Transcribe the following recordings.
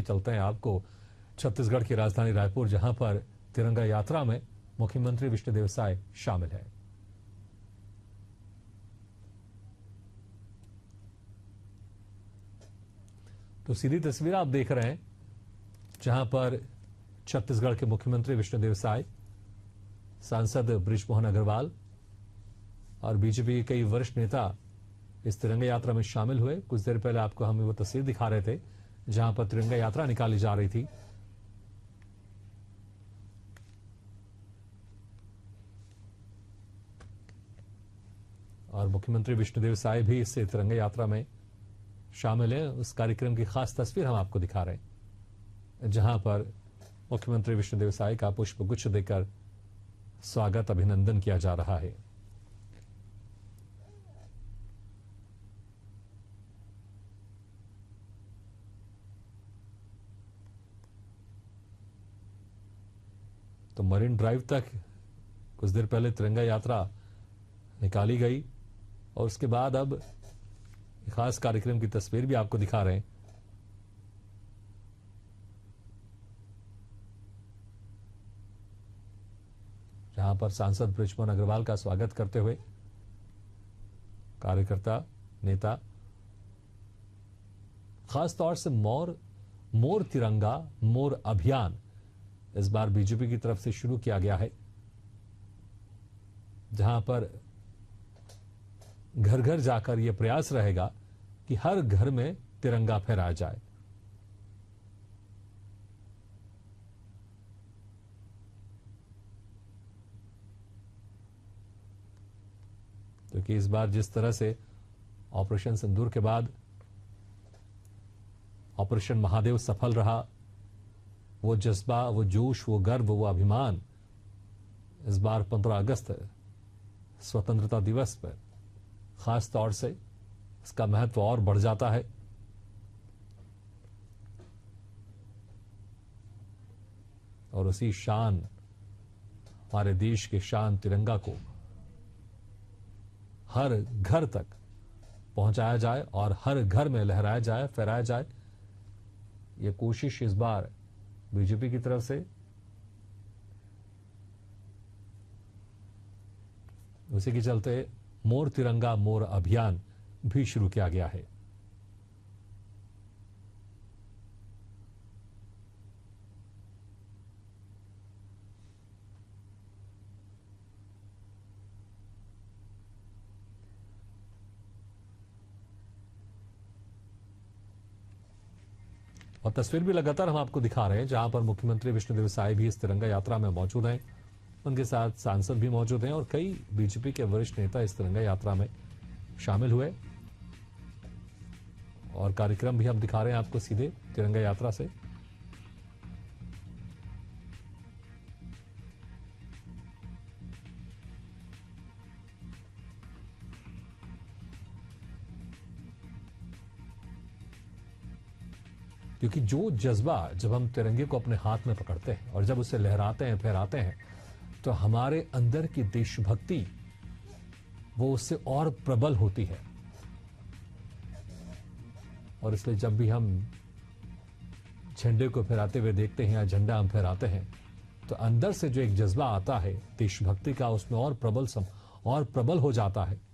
चलते हैं आपको छत्तीसगढ़ की राजधानी रायपुर, जहां पर तिरंगा यात्रा में मुख्यमंत्री विष्णुदेव साय शामिल है। तो सीधी तस्वीर आप देख रहे हैं जहां पर छत्तीसगढ़ के मुख्यमंत्री विष्णुदेव साय, सांसद बृजमोहन अग्रवाल और बीजेपी के कई वरिष्ठ नेता इस तिरंगा यात्रा में शामिल हुए। कुछ देर पहले आपको हम वो तस्वीर दिखा रहे थे जहां पर तिरंगा यात्रा निकाली जा रही थी। और मुख्यमंत्री विष्णुदेव साय भी इस तिरंगा यात्रा में शामिल है। उस कार्यक्रम की खास तस्वीर हम आपको दिखा रहे हैं जहां पर मुख्यमंत्री विष्णुदेव साय का पुष्पगुच्छ देकर स्वागत, अभिनंदन किया जा रहा है। तो मरीन ड्राइव तक कुछ देर पहले तिरंगा यात्रा निकाली गई और उसके बाद अब खास कार्यक्रम की तस्वीर भी आपको दिखा रहे हैं। जहां पर सांसद बृजमोहन अग्रवाल का स्वागत करते हुए कार्यकर्ता, नेता, खास तौर से मोर तिरंगा मोर अभियान इस बार बीजेपी की तरफ से शुरू किया गया है, जहां पर घर घर जाकर यह प्रयास रहेगा कि हर घर में तिरंगा फहराया जाए। क्योंकि इस बार जिस तरह से ऑपरेशन सिंदूर के बाद ऑपरेशन महादेव सफल रहा, वो जज्बा, वो जोश, वो गर्व, वो अभिमान इस बार 15 अगस्त स्वतंत्रता दिवस पर खास तौर से इसका महत्व और बढ़ जाता है। और उसी शान, हमारे देश के शान तिरंगा को हर घर तक पहुंचाया जाए और हर घर में लहराया जाए, फहराया जाए। ये कोशिश इस बार बीजेपी की तरफ से, उसी के चलते मोर तिरंगा मोर अभियान भी शुरू किया गया है। और तस्वीर भी लगातार हम आपको दिखा रहे हैं जहां पर मुख्यमंत्री विष्णुदेव साय भी इस तिरंगा यात्रा में मौजूद हैं। उनके साथ सांसद भी मौजूद हैं और कई बीजेपी के वरिष्ठ नेता इस तिरंगा यात्रा में शामिल हुए। और कार्यक्रम भी हम दिखा रहे हैं आपको सीधे तिरंगा यात्रा से। क्योंकि जो जज्बा जब हम तिरंगे को अपने हाथ में पकड़ते हैं और जब उसे लहराते हैं, फहराते हैं, तो हमारे अंदर की देशभक्ति वो उससे और प्रबल होती है। और इसलिए जब भी हम झंडे को फहराते हुए देखते हैं या झंडा हम फहराते हैं, तो अंदर से जो एक जज्बा आता है देशभक्ति का, उसमें और प्रबल हो जाता है।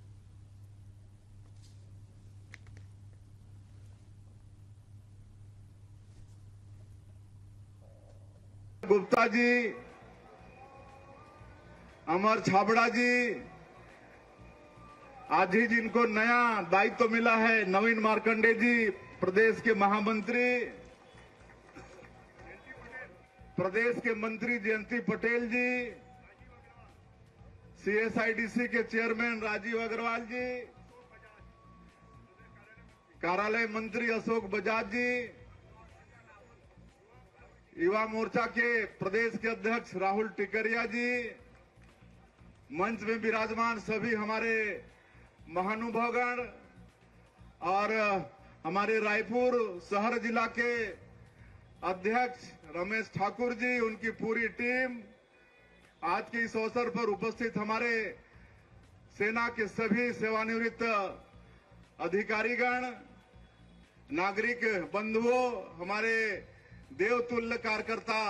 गुप्ता जी, अमर छाबड़ा जी, आज ही जिनको नया दायित्व मिला है, नवीन मार्कंडे जी, प्रदेश के महामंत्री, प्रदेश के मंत्री जयंती पटेल जी, सीएसआईडीसी के चेयरमैन राजीव अग्रवाल जी, कार्यालय मंत्री अशोक बजाज जी, युवा मोर्चा के प्रदेश के अध्यक्ष राहुल टिकरिया जी, मंच में विराजमान सभी हमारे महानुभावगण और हमारे रायपुर शहर जिला के अध्यक्ष रमेश ठाकुर जी, उनकी पूरी टीम, आज के इस अवसर पर उपस्थित हमारे सेना के सभी सेवानिवृत्त अधिकारीगण, नागरिक बंधुओं, हमारे देवतुल्य कार्यकर्ता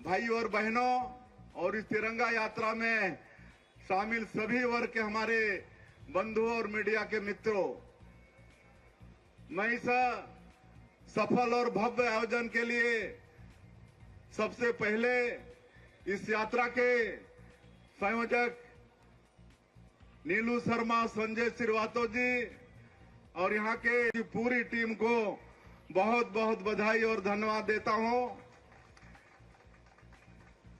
भाइयों और बहनों और इस तिरंगा यात्रा में शामिल सभी वर्ग के हमारे बंधुओं और मीडिया के मित्रों, मैं इस सफल और भव्य आयोजन के लिए सबसे पहले इस यात्रा के संयोजक नीलू शर्मा, संजय श्रीवास्तव जी और यहाँ के पूरी टीम को बहुत बहुत बधाई और धन्यवाद देता हूं।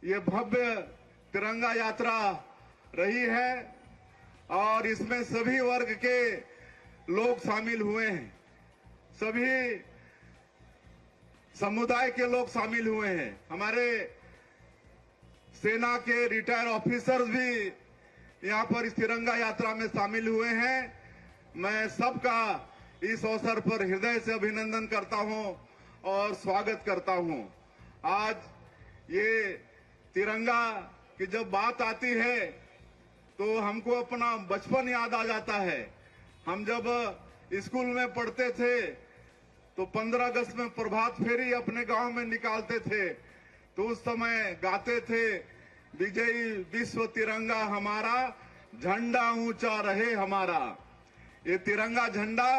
ये भव्य तिरंगा यात्रा रही है और इसमें सभी वर्ग के लोग शामिल हुए हैं, सभी समुदाय के लोग शामिल हुए हैं। हमारे सेना के रिटायर ऑफिसर्स भी यहाँ पर इस तिरंगा यात्रा में शामिल हुए हैं। मैं सबका इस अवसर पर हृदय से अभिनंदन करता हूं और स्वागत करता हूं। आज ये तिरंगा की जब बात आती है तो हमको अपना बचपन याद आ जाता है। हम जब स्कूल में पढ़ते थे तो 15 अगस्त में प्रभात फेरी अपने गांव में निकालते थे, तो उस समय गाते थे, विजयी विश्व तिरंगा हमारा, झंडा ऊंचा रहे हमारा। ये तिरंगा झंडा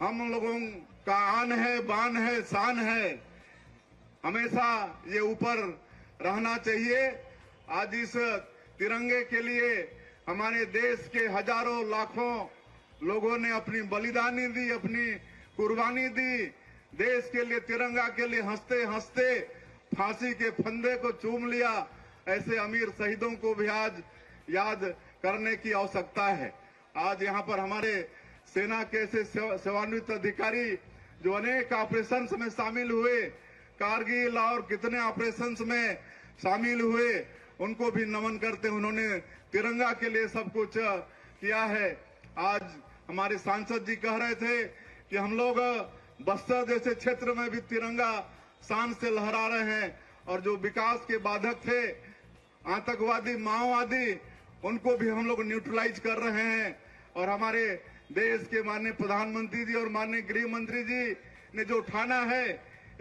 हम लोगों का आन है, बान है, शान है, हमेशा ये ऊपर रहना चाहिए। आज इस तिरंगे के लिए हमारे देश के हजारों लाखों लोगों ने अपनी बलिदानी दी, अपनी कुर्बानी दी। देश के लिए, तिरंगा के लिए हंसते हंसते फांसी के फंदे को चूम लिया। ऐसे अमीर शहीदों को भी आज याद करने की आवश्यकता है। आज यहाँ पर हमारे सेना के ऐसे सेवानिवृत्त अधिकारी जो अनेक ऑपरेशंस में शामिल हुए, कारगिल और कितने ऑपरेशंस में शामिल हुए, उनको भी नमन करते हैं। उन्होंने तिरंगा के लिए सब कुछ किया है। आज हमारे सांसद जी कह रहे थे कि हम लोग बस्तर जैसे क्षेत्र में भी तिरंगा शान से लहरा रहे हैं और जो विकास के बाधक थे, आतंकवादी, माओवादी, उनको भी हम लोग न्यूट्रलाइज कर रहे हैं। और हमारे देश के माननीय प्रधानमंत्री जी और माननीय गृह मंत्री जी ने जो ठाना है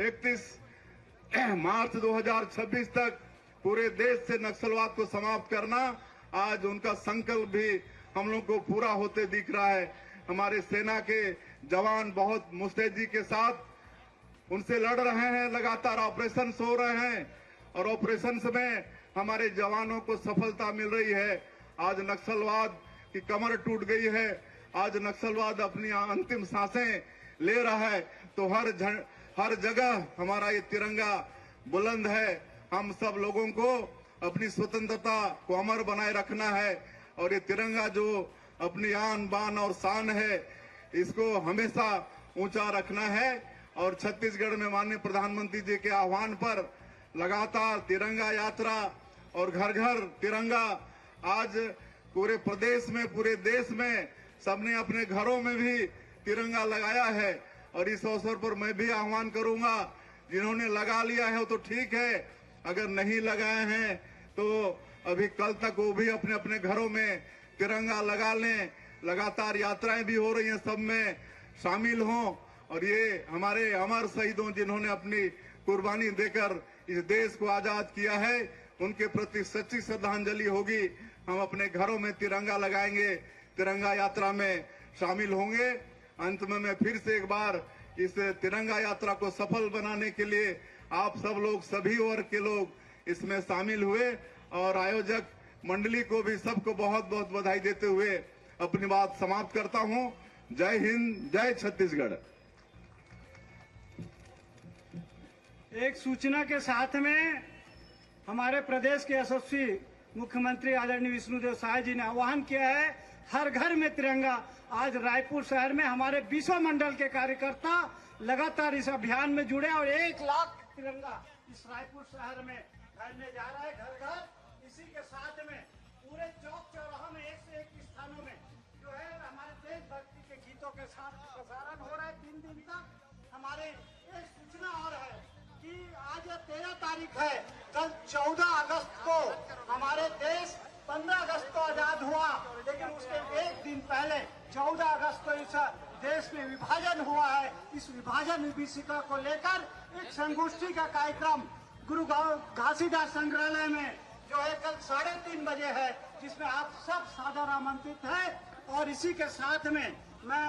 31 मार्च 2026 तक पूरे देश से नक्सलवाद को समाप्त करना, आज उनका संकल्प भी हम लोग को पूरा होते दिख रहा है। हमारे सेना के जवान बहुत मुस्तैदी के साथ उनसे लड़ रहे हैं, लगातार ऑपरेशन हो रहे हैं और ऑपरेशन में हमारे जवानों को सफलता मिल रही है। आज नक्सलवाद की कमर टूट गई है, आज नक्सलवाद अपनी अंतिम सांसें ले रहा है। तो हर जगह हमारा ये तिरंगा बुलंद है। हम सब लोगों को अपनी स्वतंत्रता को अमर बनाए रखना है और ये तिरंगा जो अपनी आन बान और शान है, इसको हमेशा ऊंचा रखना है। और छत्तीसगढ़ में माननीय प्रधानमंत्री जी के आह्वान पर लगातार तिरंगा यात्रा और घर घर तिरंगा, आज पूरे प्रदेश में, पूरे देश में सबने अपने घरों में भी तिरंगा लगाया है। और इस अवसर पर मैं भी आह्वान करूंगा, जिन्होंने लगा लिया है वो तो ठीक है, अगर नहीं लगाए हैं तो अभी कल तक वो भी अपने अपने घरों में तिरंगा लगा लें। लगातार यात्राएं भी हो रही हैं, सब में शामिल हों और ये हमारे अमर शहीदों जिन्होंने अपनी कुर्बानी देकर इस देश को आजाद किया है, उनके प्रति सच्ची श्रद्धांजलि होगी। हम अपने घरों में तिरंगा लगाएंगे, तिरंगा यात्रा में शामिल होंगे। अंत में मैं फिर से एक बार इस तिरंगा यात्रा को सफल बनाने के लिए आप सब लोग, सभी वर्ग के लोग इसमें शामिल हुए और आयोजक मंडली को भी सबको बहुत बहुत बधाई देते हुए अपनी बात समाप्त करता हूं। जय हिंद, जय छत्तीसगढ़। एक सूचना के साथ में हमारे प्रदेश के यशस्वी मुख्यमंत्री आदरणीय विष्णुदेव साय जी ने आह्वान किया है, हर घर में तिरंगा। आज रायपुर शहर में हमारे 20 मंडल के कार्यकर्ता लगातार इस अभियान में जुड़े और 1 लाख तिरंगा इस रायपुर शहर में फैलने जा रहा है, घर घर। इसी के साथ में पूरे चौक चौराहा में 1 से 1 स्थानों में जो है हमारे देशभक्ति के गीतों के साथ प्रसारण हो रहा है 3 दिन तक। हमारे एक सूचना और है कि आज 13 तारीख है, कल 14 अगस्त को हमारे देश 15 अगस्त को आजाद हुआ, लेकिन उसके एक दिन पहले 14 अगस्त को इस देश में विभाजन हुआ है, इस विभाजन विभीषिका को लेकर एक संगोष्ठी का कार्यक्रम गुरु घासीदास संग्रहालय में जो है कल 3:30 बजे है, जिसमें आप सब सादर आमंत्रित हैं। और इसी के साथ में मैं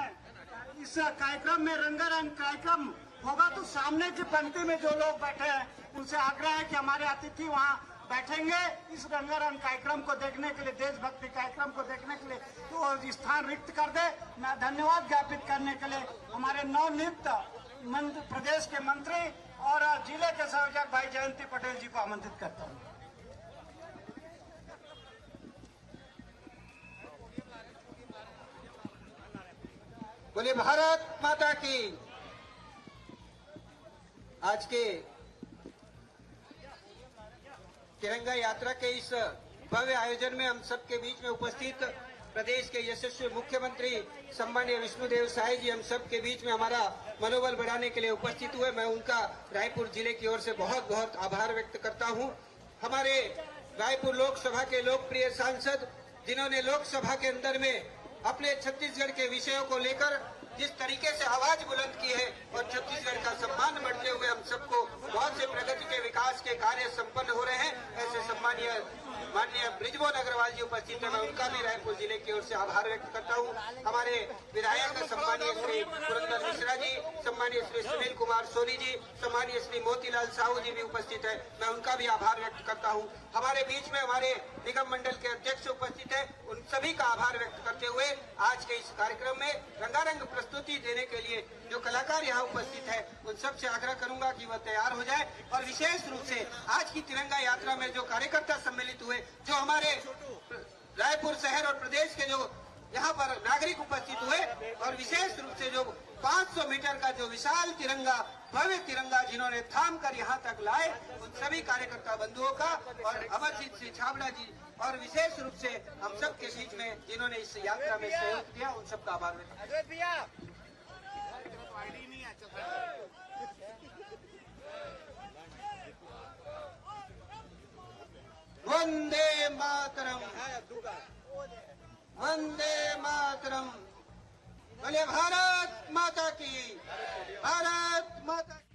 इस कार्यक्रम में रंगारंग कार्यक्रम होगा, तो सामने की पंक्ति में जो लोग बैठे हैं उनसे आग्रह है कि हमारे अतिथि वहाँ बैठेंगे इस रंगारंग कार्यक्रम को देखने के लिए, देशभक्ति कार्यक्रम को देखने के लिए, तो स्थान रिक्त कर दे। मैं धन्यवाद ज्ञापित करने के लिए हमारे नवनियुक्त प्रदेश के मंत्री और जिले के संयोजक भाई जयंती पटेल जी को आमंत्रित करता हूँ। बोले भारत माता की। आज के तिरंगा यात्रा के इस भव्य आयोजन में हम सबके बीच में उपस्थित प्रदेश के यशस्वी मुख्यमंत्री सम्मानीय विष्णुदेव साय जी हम सबके बीच में हमारा मनोबल बढ़ाने के लिए उपस्थित हुए। मैं उनका रायपुर जिले की ओर से बहुत बहुत आभार व्यक्त करता हूं। हमारे रायपुर लोकसभा के लोकप्रिय सांसद, जिन्होंने लोकसभा के अंदर में अपने छत्तीसगढ़ के विषयों को लेकर जिस तरीके से आवाज बुलंद की है और छत्तीसगढ़ का सम्मान बढ़ते हुए हम सबको बहुत से प्रगति के विकास के कार्य संपन्न हो रहे हैं, ऐसे सम्मानीय माननीय बृजमोहन अग्रवाल जी उपस्थित है। मैं उनका भी रायपुर जिले की ओर से आभार व्यक्त करता हूं। हमारे विधायक सम्मानीय श्री पुरंदर मिश्रा जी, सम्मानीय श्री सुनील कुमार सोनी जी, सम्मानीय श्री मोतीलाल साहू जी भी उपस्थित है, मैं उनका भी आभार व्यक्त करता हूं। हमारे बीच में हमारे निगम मंडल के अध्यक्ष उपस्थित है, उन सभी का आभार व्यक्त करते हुए आज के इस कार्यक्रम में रंगारंग प्रस्तुति देने के लिए जो कलाकार यहाँ उपस्थित है उन सबसे आग्रह करूंगा कि वह तैयार हो जाए। और विशेष रूप से आज की तिरंगा यात्रा में जो कार्यकर्ता सम्मिलित हुए, जो हमारे रायपुर शहर और प्रदेश के जो यहाँ पर नागरिक उपस्थित हुए, और विशेष रूप से जो 500 मीटर का जो विशाल तिरंगा, भव्य तिरंगा जिन्होंने थाम कर यहाँ तक लाए, उन सभी कार्यकर्ता बंधुओं का और अमरजीत सिंह छाबड़ा जी और विशेष रूप से हम सब के बीच में जिन्होंने इस यात्रा में सहयोग दिया, उन सबका आभार व्यक्त। वंदे मातरम, वंदे मातरम। बोले भारत माता की, भारत माता की।